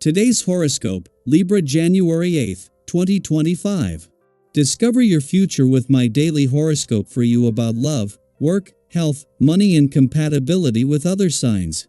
Today's horoscope, Libra January 8, 2025. Discover your future with my daily horoscope for you about love, work, health, money and compatibility with other signs.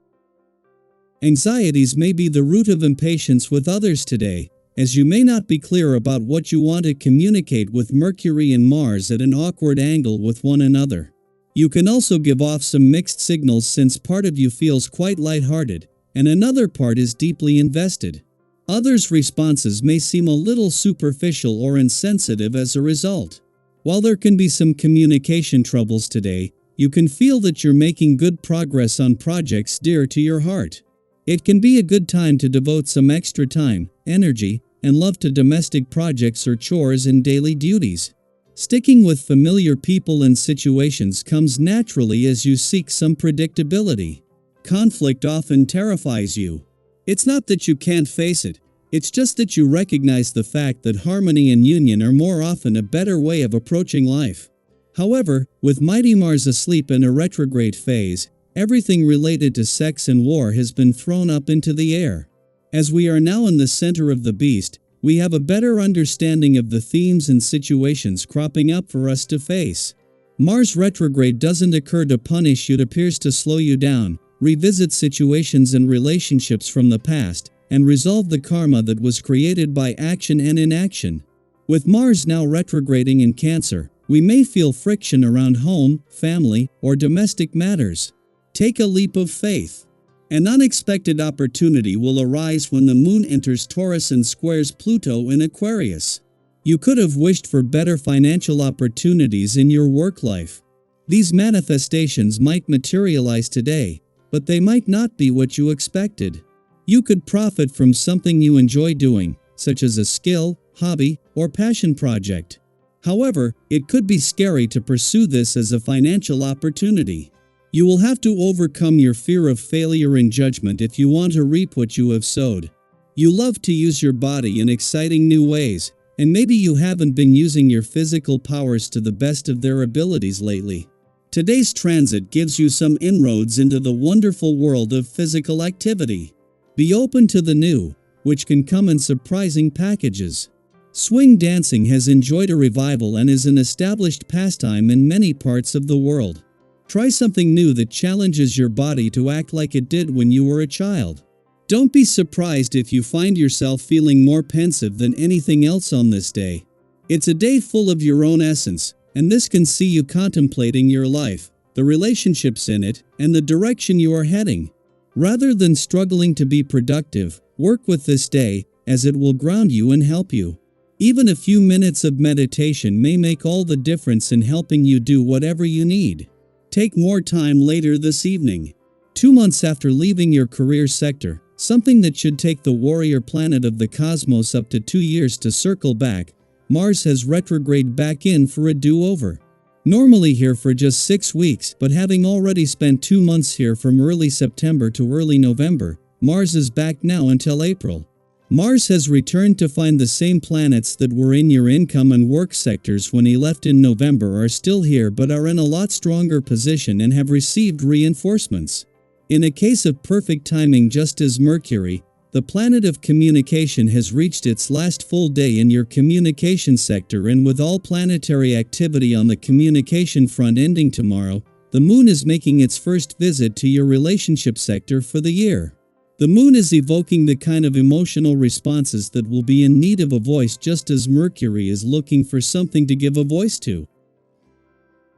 Anxieties may be the root of impatience with others today, as you may not be clear about what you want to communicate with Mercury and Mars at an awkward angle with one another. You can also give off some mixed signals since part of you feels quite lighthearted, and another part is deeply invested. Others' responses may seem a little superficial or insensitive as a result. While there can be some communication troubles today, you can feel that you're making good progress on projects dear to your heart. It can be a good time to devote some extra time, energy, and love to domestic projects or chores and daily duties. Sticking with familiar people and situations comes naturally as you seek some predictability. Conflict often terrifies you. It's not that you can't face it, it's just that you recognize the fact that harmony and union are more often a better way of approaching life. However, with mighty Mars asleep in a retrograde phase, everything related to sex and war has been thrown up into the air. As we are now in the center of the beast, we have a better understanding of the themes and situations cropping up for us to face. Mars retrograde doesn't occur to punish you, it appears to slow you down, revisit situations and relationships from the past, and resolve the karma that was created by action and inaction. With Mars now retrograding in Cancer, we may feel friction around home, family, or domestic matters. Take a leap of faith. An unexpected opportunity will arise when the Moon enters Taurus and squares Pluto in Aquarius. You could have wished for better financial opportunities in your work life. These manifestations might materialize today, but they might not be what you expected. You could profit from something you enjoy doing, such as a skill, hobby, or passion project. However, it could be scary to pursue this as a financial opportunity. You will have to overcome your fear of failure and judgment if you want to reap what you have sowed. You love to use your body in exciting new ways, and maybe you haven't been using your physical powers to the best of their abilities lately. Today's transit gives you some inroads into the wonderful world of physical activity. Be open to the new, which can come in surprising packages. Swing dancing has enjoyed a revival and is an established pastime in many parts of the world. Try something new that challenges your body to act like it did when you were a child. Don't be surprised if you find yourself feeling more pensive than anything else on this day. It's a day full of your own essence, and this can see you contemplating your life, the relationships in it, and the direction you are heading. Rather than struggling to be productive, work with this day, as it will ground you and help you. Even a few minutes of meditation may make all the difference in helping you do whatever you need. Take more time later this evening. 2 months after leaving your career sector, something that should take the warrior planet of the cosmos up to 2 years to circle back, Mars has retrograded back in for a do-over. Normally here for just 6 weeks, but having already spent 2 months here from early September to early November, Mars is back now until April. Mars has returned to find the same planets that were in your income and work sectors when he left in November are still here but are in a lot stronger position and have received reinforcements. In a case of perfect timing, just as Mercury, the planet of communication, has reached its last full day in your communication sector, and with all planetary activity on the communication front ending tomorrow, the Moon is making its first visit to your relationship sector for the year. The Moon is evoking the kind of emotional responses that will be in need of a voice, just as Mercury is looking for something to give a voice to.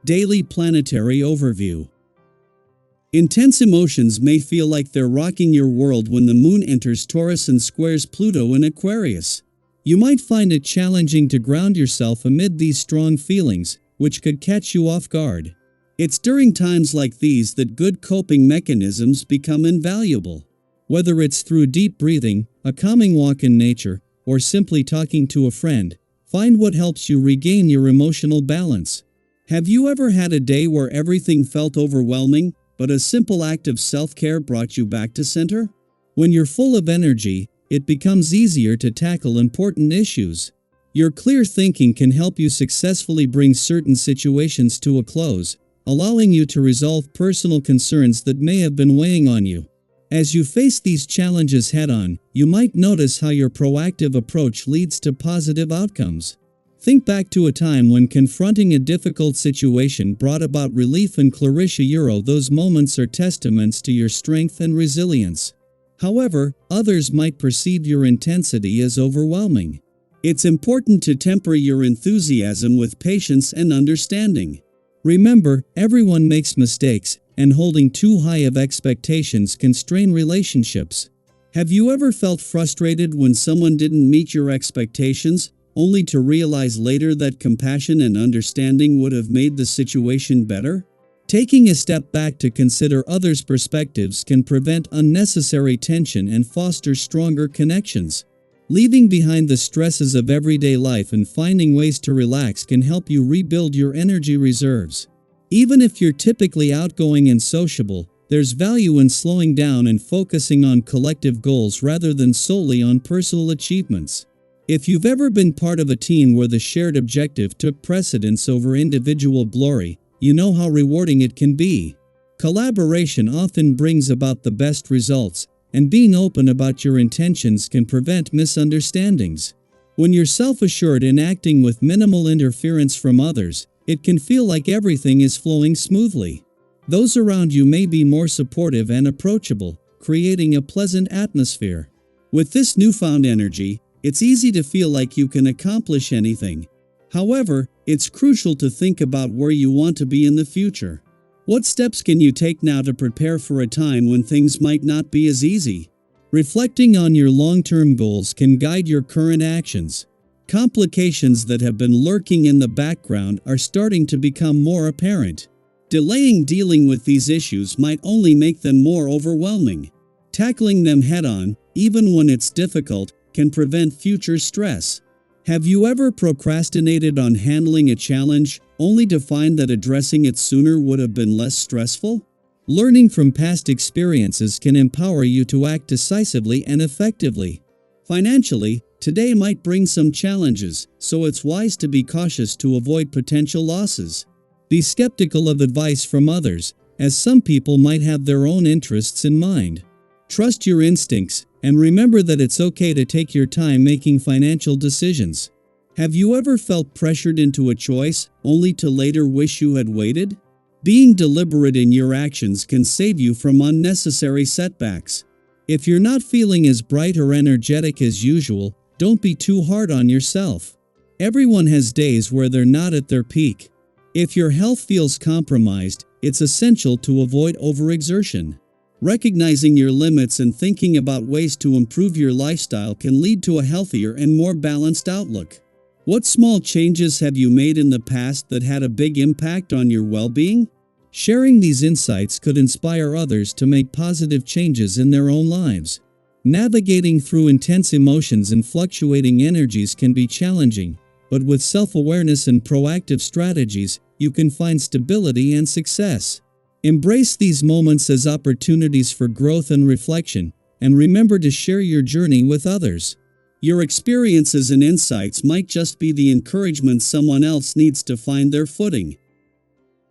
Daily Planetary Overview. Intense emotions may feel like they're rocking your world when the Moon enters Taurus and squares Pluto in Aquarius. You might find it challenging to ground yourself amid these strong feelings, which could catch you off guard. It's during times like these that good coping mechanisms become invaluable. Whether it's through deep breathing, a calming walk in nature, or simply talking to a friend, find what helps you regain your emotional balance. Have you ever had a day where everything felt overwhelming, but a simple act of self-care brought you back to center? When you're full of energy, it becomes easier to tackle important issues. Your clear thinking can help you successfully bring certain situations to a close, allowing you to resolve personal concerns that may have been weighing on you. As you face these challenges head-on, you might notice how your proactive approach leads to positive outcomes. Think back to a time when confronting a difficult situation brought about relief and clarity. Those moments are testaments to your strength and resilience. However, others might perceive your intensity as overwhelming. It's important to temper your enthusiasm with patience and understanding. Remember, everyone makes mistakes, and holding too high of expectations can strain relationships. Have you ever felt frustrated when someone didn't meet your expectations, only to realize later that compassion and understanding would have made the situation better? Taking a step back to consider others' perspectives can prevent unnecessary tension and foster stronger connections. Leaving behind the stresses of everyday life and finding ways to relax can help you rebuild your energy reserves. Even if you're typically outgoing and sociable, there's value in slowing down and focusing on collective goals rather than solely on personal achievements. If you've ever been part of a team where the shared objective took precedence over individual glory, you know how rewarding it can be. Collaboration often brings about the best results, and being open about your intentions can prevent misunderstandings. When you're self-assured and acting with minimal interference from others, it can feel like everything is flowing smoothly. Those around you may be more supportive and approachable, creating a pleasant atmosphere. With this newfound energy, it's easy to feel like you can accomplish anything. However, it's crucial to think about where you want to be in the future. What steps can you take now to prepare for a time when things might not be as easy? Reflecting on your long-term goals can guide your current actions. Complications that have been lurking in the background are starting to become more apparent. Delaying dealing with these issues might only make them more overwhelming. Tackling them head-on, even when it's difficult, can prevent future stress. Have you ever procrastinated on handling a challenge, only to find that addressing it sooner would have been less stressful? Learning from past experiences can empower you to act decisively and effectively. Financially, today might bring some challenges, so it's wise to be cautious to avoid potential losses. Be skeptical of advice from others, as some people might have their own interests in mind. Trust your instincts, and remember that it's okay to take your time making financial decisions. Have you ever felt pressured into a choice, only to later wish you had waited? Being deliberate in your actions can save you from unnecessary setbacks. If you're not feeling as bright or energetic as usual, don't be too hard on yourself. Everyone has days where they're not at their peak. If your health feels compromised, it's essential to avoid overexertion. Recognizing your limits and thinking about ways to improve your lifestyle can lead to a healthier and more balanced outlook. What small changes have you made in the past that had a big impact on your well-being? Sharing these insights could inspire others to make positive changes in their own lives. Navigating through intense emotions and fluctuating energies can be challenging, but with self-awareness and proactive strategies, you can find stability and success. Embrace these moments as opportunities for growth and reflection, and remember to share your journey with others. Your experiences and insights might just be the encouragement someone else needs to find their footing.